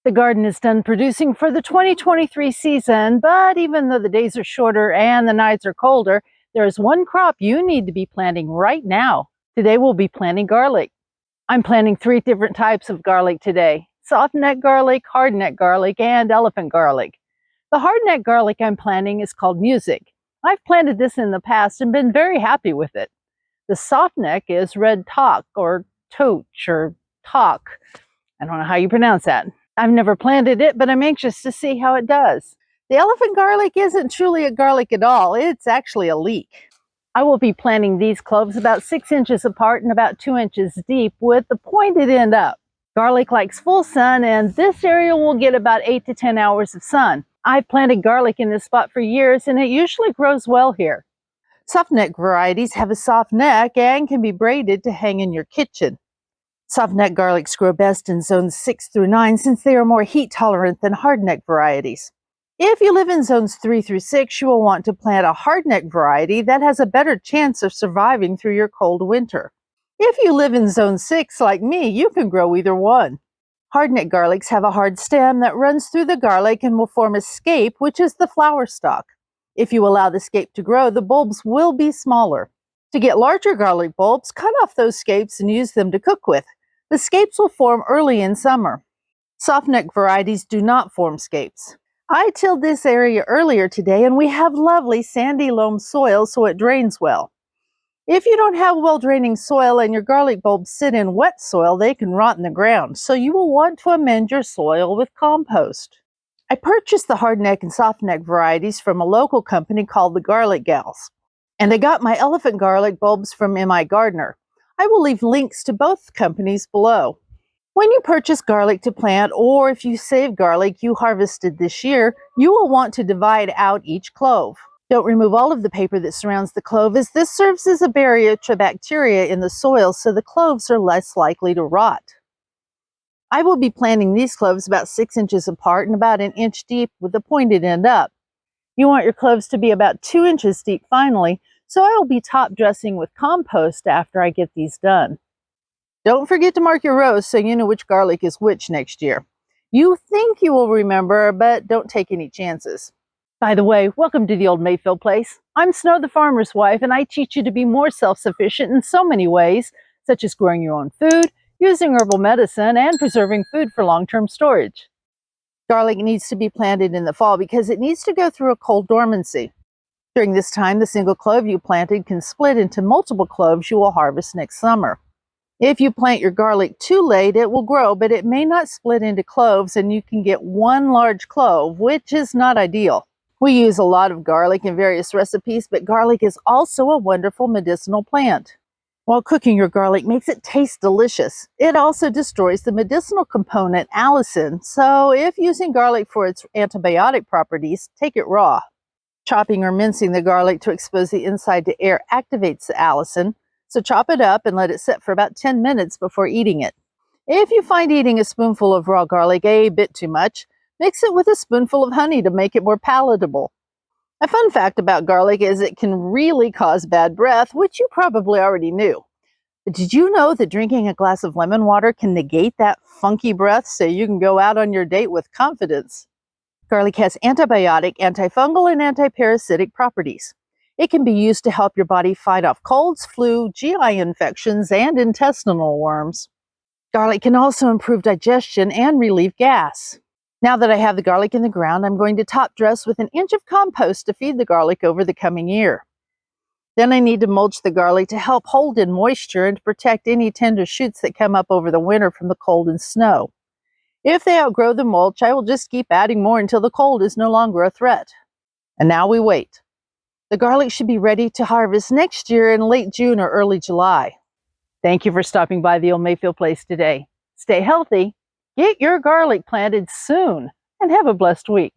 The garden is done producing for the 2023 season, but even though the days are shorter and the nights are colder, there is one crop you need to be planting right now. Today we'll be planting garlic. I'm planting 3 different types of garlic today: soft neck garlic, hard neck garlic, and elephant garlic. The hard neck garlic I'm planting is called Music. I've planted this in the past and been very happy with it. The soft neck is red talk or toch or talk. I don't know how you pronounce that. I've never planted it, but I'm anxious to see how it does. The elephant garlic isn't truly a garlic at all. It's actually a leek. I will be planting these cloves about 6 inches apart and about 2 inches deep with the pointed end up. Garlic likes full sun, and this area will get about 8 to 10 hours of sun. I've planted garlic in this spot for years, and it usually grows well here. Soft neck varieties have a soft neck and can be braided to hang in your kitchen. Soft neck garlics grow best in zones 6 through 9 since they are more heat tolerant than hard neck varieties. If you live in zones 3 through 6, you will want to plant a hard neck variety that has a better chance of surviving through your cold winter. If you live in zone 6 like me, you can grow either one. Hard neck garlics have a hard stem that runs through the garlic and will form a scape, which is the flower stalk. If you allow the scape to grow, the bulbs will be smaller. To get larger garlic bulbs, cut off those scapes and use them to cook with. The scapes will form early in summer. Soft neck varieties do not form scapes. I tilled this area earlier today and we have lovely sandy loam soil so it drains well. If you don't have well-draining soil and your garlic bulbs sit in wet soil, they can rot in the ground, so you will want to amend your soil with compost. I purchased the hard neck and soft neck varieties from a local company called the Garlic Gals, and I got my elephant garlic bulbs from M.I. Gardner. I will leave links to both companies below. When you purchase garlic to plant, or if you save garlic you harvested this year, you will want to divide out each clove. Don't remove all of the paper that surrounds the clove, as this serves as a barrier to bacteria in the soil so the cloves are less likely to rot. I will be planting these cloves about 6 inches apart and about 1 inch deep with the pointed end up. You want your cloves to be about 2 inches deep finally, so I will be top dressing with compost after I get these done. Don't forget to mark your rows so you know which garlic is which next year. You think you will remember, but don't take any chances. By the way, welcome to the old Mayfield place. I'm Snow the farmer's wife, and I teach you to be more self-sufficient in so many ways, such as growing your own food, using herbal medicine, and preserving food for long-term storage. Garlic needs to be planted in the fall because it needs to go through a cold dormancy. During this time, the single clove you planted can split into multiple cloves you will harvest next summer. If you plant your garlic too late, it will grow, but it may not split into cloves, and you can get one large clove, which is not ideal. We use a lot of garlic in various recipes, but garlic is also a wonderful medicinal plant. While cooking your garlic makes it taste delicious, it also destroys the medicinal component allicin, so if using garlic for its antibiotic properties, take it raw. Chopping or mincing the garlic to expose the inside to air activates the allicin, so chop it up and let it sit for about 10 minutes before eating it. If you find eating a spoonful of raw garlic a bit too much, mix it with a spoonful of honey to make it more palatable. A fun fact about garlic is it can really cause bad breath, which you probably already knew. But did you know that drinking a glass of lemon water can negate that funky breath so you can go out on your date with confidence? Garlic has antibiotic, antifungal, and antiparasitic properties. It can be used to help your body fight off colds, flu, GI infections, and intestinal worms. Garlic can also improve digestion and relieve gas. Now that I have the garlic in the ground, I'm going to top dress with 1 inch of compost to feed the garlic over the coming year. Then I need to mulch the garlic to help hold in moisture and to protect any tender shoots that come up over the winter from the cold and snow. If they outgrow the mulch, I will just keep adding more until the cold is no longer a threat. And now we wait. The garlic should be ready to harvest next year in late June or early July. Thank you for stopping by the old Mayfield place today. Stay healthy, get your garlic planted soon, and have a blessed week.